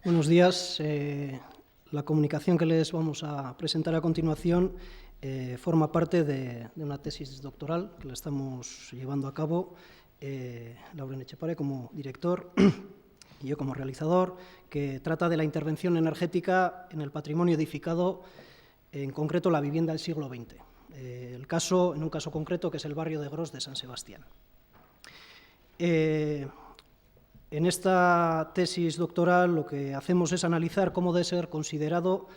Buenos días. La comunicación que les vamos a presentar a continuación forma parte de una tesis doctoral que la estamos llevando a cabo, Lauren Etxepare como director y yo como realizador, que trata de la intervención energética en el patrimonio edificado, en concreto la vivienda del siglo XX. En un caso concreto, que es el barrio de Gros de San Sebastián. En esta tesis doctoral lo que hacemos es analizar cómo debe ser considerado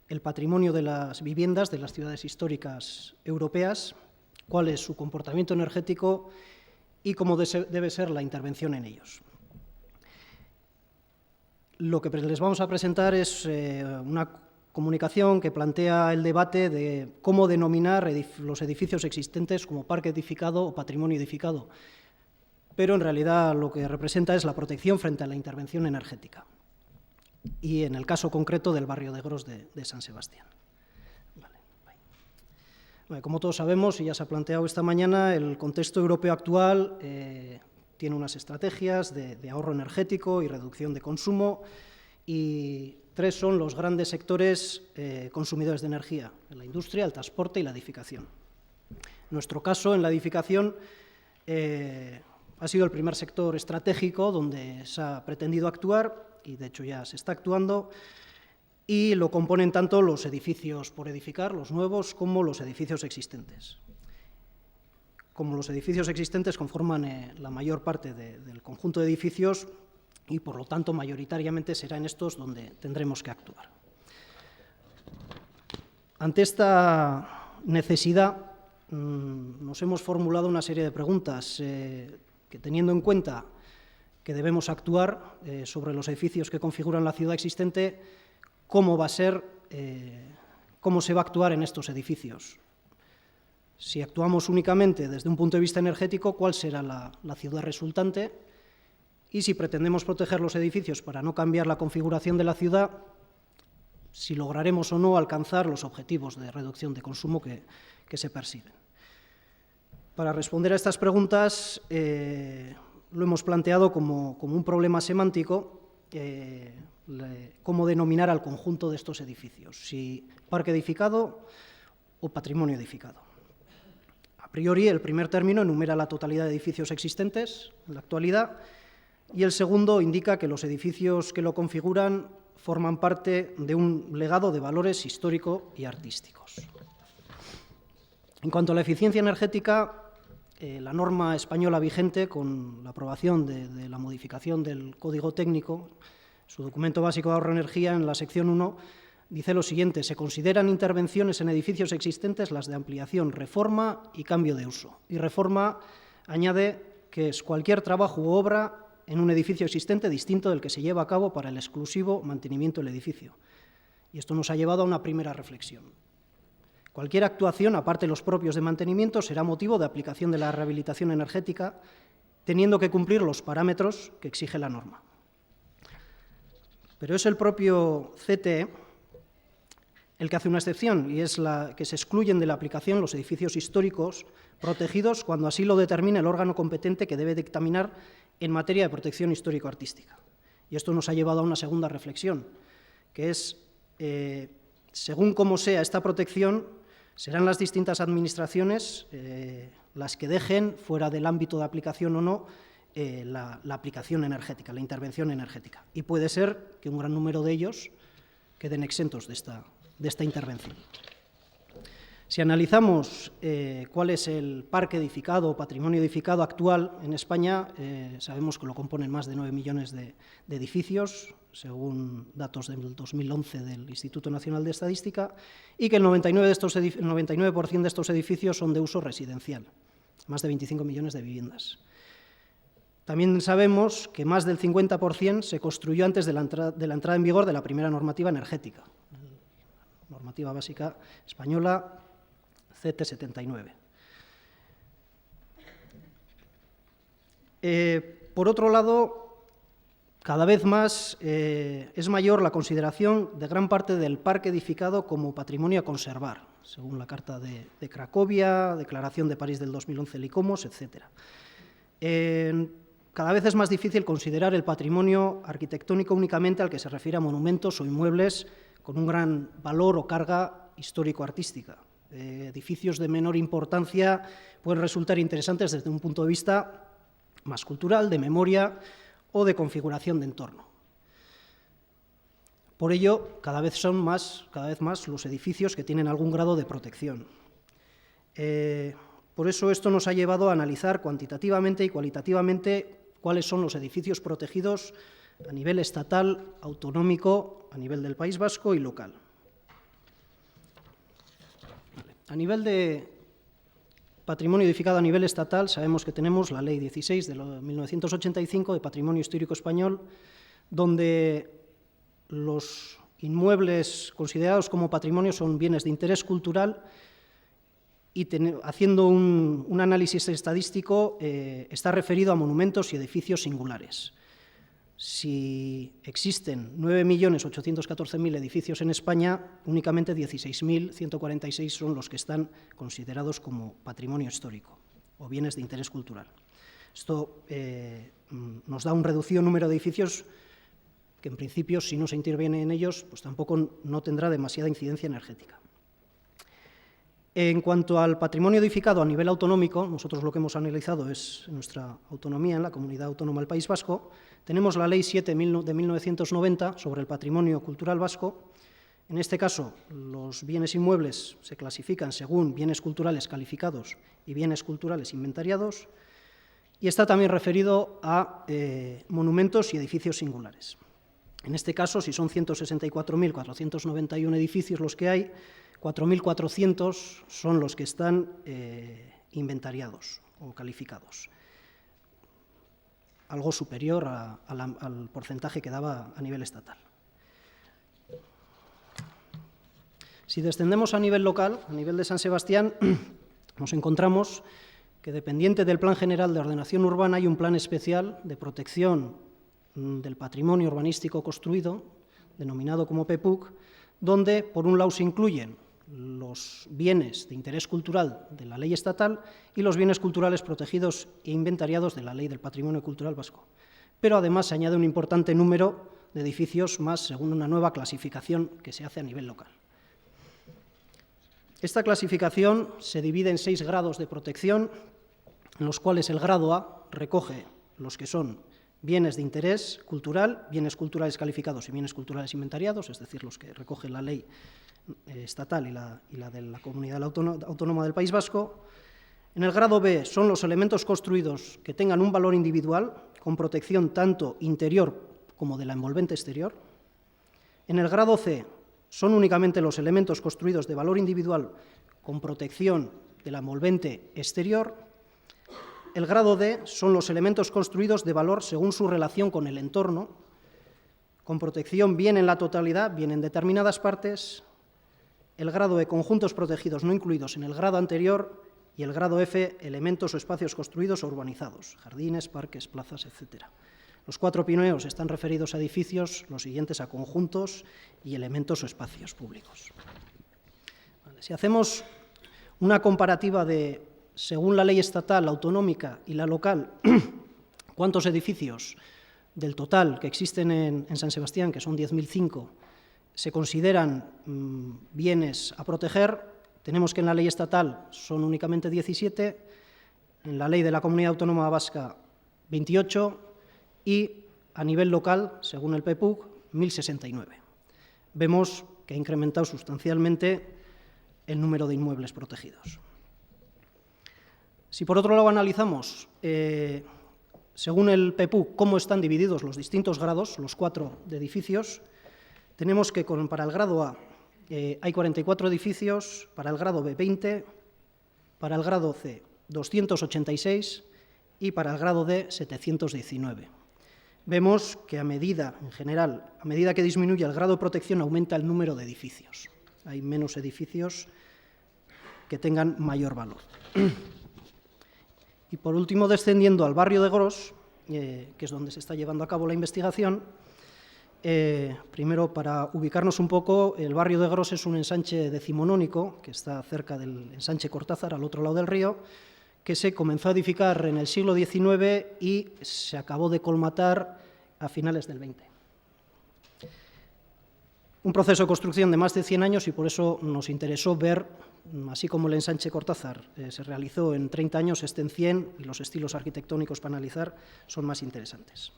el patrimonio de las viviendas de las ciudades históricas europeas, cuál es su comportamiento energético y cómo debe ser la intervención en ellos. Lo que les vamos a presentar es una comunicación que plantea el debate de cómo denominar los edificios existentes como parque edificado o patrimonio edificado, pero en realidad lo que representa es la protección frente a la intervención energética, y en el caso concreto del barrio de Gros de San Sebastián. Como todos sabemos, y ya se ha planteado esta mañana, el contexto europeo actual tiene unas estrategias de ahorro energético y reducción de consumo, y tres son los grandes sectores consumidores de energía: la industria, el transporte y la edificación. En nuestro caso, en la edificación, ha sido el primer sector estratégico donde se ha pretendido actuar, y de hecho ya se está actuando, y lo componen tanto los edificios por edificar, los nuevos, como los edificios existentes. Como los edificios existentes conforman la mayor parte del conjunto de edificios, y por lo tanto mayoritariamente será en estos donde tendremos que actuar. Ante esta necesidad nos hemos formulado una serie de preguntas que, teniendo en cuenta que debemos actuar sobre los edificios que configuran la ciudad existente, cómo se va a actuar en estos edificios. Si actuamos únicamente desde un punto de vista energético, ¿cuál será la ciudad resultante? Y si pretendemos proteger los edificios para no cambiar la configuración de la ciudad, si lograremos o no alcanzar los objetivos de reducción de consumo que se persiguen. Para responder a estas preguntas, lo hemos planteado como un problema semántico, cómo denominar al conjunto de estos edificios, si parque edificado o patrimonio edificado. A priori, el primer término enumera la totalidad de edificios existentes en la actualidad, y el segundo indica que los edificios que lo configuran forman parte de un legado de valores histórico y artísticos. En cuanto a la eficiencia energética, la norma española vigente, con la aprobación de la modificación del Código Técnico, su documento básico de ahorro de energía, en la sección 1, dice lo siguiente: se consideran intervenciones en edificios existentes las de ampliación, reforma y cambio de uso. Y reforma añade que es cualquier trabajo u obra en un edificio existente distinto del que se lleva a cabo para el exclusivo mantenimiento del edificio. Y esto nos ha llevado a una primera reflexión. Cualquier actuación, aparte de los propios de mantenimiento, será motivo de aplicación de la rehabilitación energética, teniendo que cumplir los parámetros que exige la norma. Pero es el propio CTE el que hace una excepción, y es la que se excluyen de la aplicación los edificios históricos protegidos cuando así lo determine el órgano competente que debe dictaminar en materia de protección histórico-artística. Y esto nos ha llevado a una segunda reflexión, que es, según cómo sea esta protección, serán las distintas administraciones las que dejen fuera del ámbito de aplicación o no la aplicación energética, la intervención energética. Y puede ser que un gran número de ellos queden exentos de esta intervención. Si analizamos cuál es el parque edificado o patrimonio edificado actual en España, sabemos que lo componen más de 9 millones de edificios, según datos del 2011 del Instituto Nacional de Estadística, y que el 99% de estos edificios son de uso residencial, más de 25 millones de viviendas. También sabemos que más del 50% se construyó antes de la entrada en vigor de la primera normativa energética, la normativa básica española CT79. Por otro lado, cada vez más es mayor la consideración de gran parte del parque edificado como patrimonio a conservar, según la Carta de Cracovia, Declaración de París del 2011, el ICOMOS, etc. cada vez es más difícil considerar el patrimonio arquitectónico únicamente al que se refiere a monumentos o inmuebles con un gran valor o carga histórico-artística. Edificios de menor importancia pueden resultar interesantes desde un punto de vista más cultural, de memoria o de configuración de entorno. Por ello, cada vez más los edificios que tienen algún grado de protección. Por eso esto nos ha llevado a analizar cuantitativamente y cualitativamente cuáles son los edificios protegidos a nivel estatal, autonómico, a nivel del País Vasco y local. A nivel de patrimonio edificado a nivel estatal, sabemos que tenemos la Ley 16 de 1985 de Patrimonio Histórico Español, donde los inmuebles considerados como patrimonio son bienes de interés cultural y haciendo un análisis estadístico está referido a monumentos y edificios singulares. Si existen 9.814.000 edificios en España, únicamente 16.146 son los que están considerados como patrimonio histórico o bienes de interés cultural. Esto nos da un reducido número de edificios que, en principio, si no se interviene en ellos, pues tampoco no tendrá demasiada incidencia energética. En cuanto al patrimonio edificado a nivel autonómico, nosotros lo que hemos analizado es nuestra autonomía en la Comunidad Autónoma del País Vasco. Tenemos la Ley 7 de 1990 sobre el patrimonio cultural vasco. En este caso, los bienes inmuebles se clasifican según bienes culturales calificados y bienes culturales inventariados, y está también referido a monumentos y edificios singulares. En este caso, si son 164.491 edificios los que hay, 4.400 son los que están inventariados o calificados, algo superior al porcentaje que daba a nivel estatal. Si descendemos a nivel local, a nivel de San Sebastián, nos encontramos que, dependiente del Plan General de Ordenación Urbana, hay un plan especial de protección del patrimonio urbanístico construido, denominado como PEPUC, donde, por un lado, se incluyen los bienes de interés cultural de la ley estatal y los bienes culturales protegidos e inventariados de la Ley del Patrimonio Cultural Vasco. Pero además se añade un importante número de edificios más según una nueva clasificación que se hace a nivel local. Esta clasificación se divide en 6 grados de protección, en los cuales el grado A recoge los que son bienes de interés cultural, bienes culturales calificados y bienes culturales inventariados, es decir, los que recoge la ley estatal y la de la Comunidad Autónoma del País Vasco. En el grado B son los elementos construidos que tengan un valor individual, con protección tanto interior como de la envolvente exterior. En el grado C son únicamente los elementos construidos de valor individual con protección de la envolvente exterior. El grado D son los elementos construidos de valor según su relación con el entorno, con protección bien en la totalidad, bien en determinadas partes. El grado E, conjuntos protegidos no incluidos en el grado anterior, y el grado F, elementos o espacios construidos o urbanizados, jardines, parques, plazas, etc. Los 4 primeros están referidos a edificios, los siguientes a conjuntos y elementos o espacios públicos. Si hacemos una comparativa de, según la ley estatal, autonómica y la local, cuántos edificios del total que existen en San Sebastián, que son 10.005, se consideran bienes a proteger, tenemos que en la ley estatal son únicamente 17, en la ley de la Comunidad Autónoma Vasca 28 y a nivel local, según el PEPUC, 1.069. Vemos que ha incrementado sustancialmente el número de inmuebles protegidos. Si por otro lado analizamos, según el PEPUC, cómo están divididos los distintos grados, los 4 de edificios, tenemos que para el grado A hay 44 edificios, para el grado B 20, para el grado C 286 y para el grado D 719. Vemos que en general, a medida que disminuye el grado de protección, aumenta el número de edificios. Hay menos edificios que tengan mayor valor. Y por último, descendiendo al barrio de Gros, que es donde se está llevando a cabo la investigación, primero, para ubicarnos un poco, el barrio de Gros es un ensanche decimonónico que está cerca del ensanche Cortázar, al otro lado del río, que se comenzó a edificar en el siglo XIX y se acabó de colmatar a finales del XX. Un proceso de construcción de más de 100 años y por eso nos interesó ver, así como el ensanche Cortázar se realizó en 30 años, en 100, y los estilos arquitectónicos para analizar son más interesantes.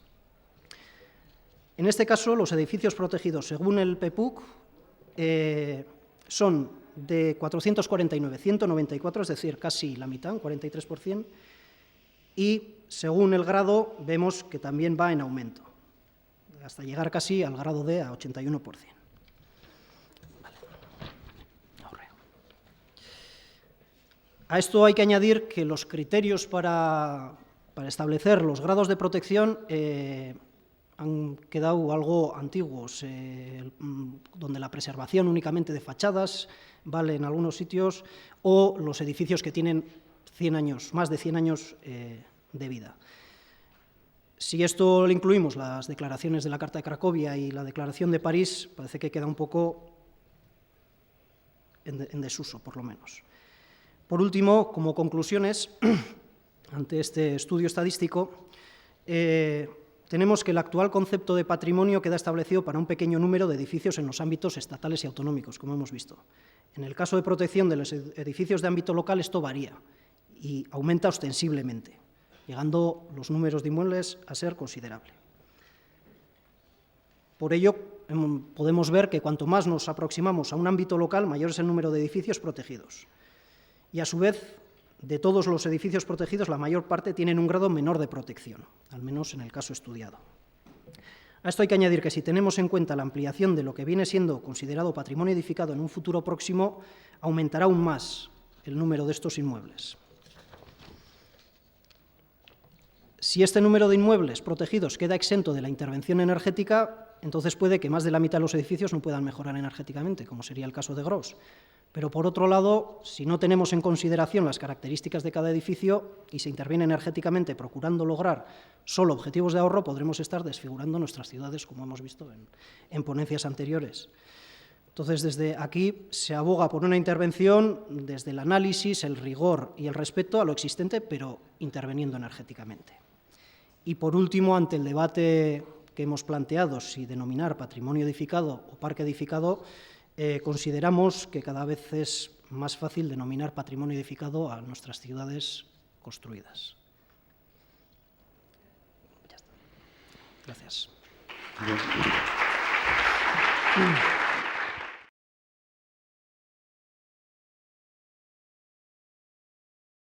En este caso, los edificios protegidos, según el PEPUC, son de 449, 194, es decir, casi la mitad, un 43%, y según el grado vemos que también va en aumento, hasta llegar casi al grado D, a 81%. A esto hay que añadir que los criterios para establecer los grados de protección han quedado algo antiguos, donde la preservación únicamente de fachadas vale en algunos sitios, o los edificios que tienen 100 años, más de 100 años de vida. Si esto le incluimos las declaraciones de la Carta de Cracovia y la Declaración de París, parece que queda un poco en desuso, por lo menos. Por último, como conclusiones, ante este estudio estadístico, tenemos que el actual concepto de patrimonio queda establecido para un pequeño número de edificios en los ámbitos estatales y autonómicos, como hemos visto. En el caso de protección de los edificios de ámbito local, esto varía y aumenta ostensiblemente, llegando los números de inmuebles a ser considerables. Por ello, podemos ver que cuanto más nos aproximamos a un ámbito local, mayor es el número de edificios protegidos. Y, a su vez, de todos los edificios protegidos, la mayor parte tienen un grado menor de protección, al menos en el caso estudiado. A esto hay que añadir que si tenemos en cuenta la ampliación de lo que viene siendo considerado patrimonio edificado en un futuro próximo, aumentará aún más el número de estos inmuebles. Si este número de inmuebles protegidos queda exento de la intervención energética, entonces puede que más de la mitad de los edificios no puedan mejorar energéticamente, como sería el caso de Gros. Pero, por otro lado, si no tenemos en consideración las características de cada edificio y se interviene energéticamente procurando lograr solo objetivos de ahorro, podremos estar desfigurando nuestras ciudades, como hemos visto en ponencias anteriores. Entonces, desde aquí se aboga por una intervención desde el análisis, el rigor y el respeto a lo existente, pero interviniendo energéticamente. Y, por último, ante el debate que hemos planteado, si denominar patrimonio edificado o parque edificado, consideramos que cada vez es más fácil denominar patrimonio edificado a nuestras ciudades construidas. Ya está. Gracias. Bien.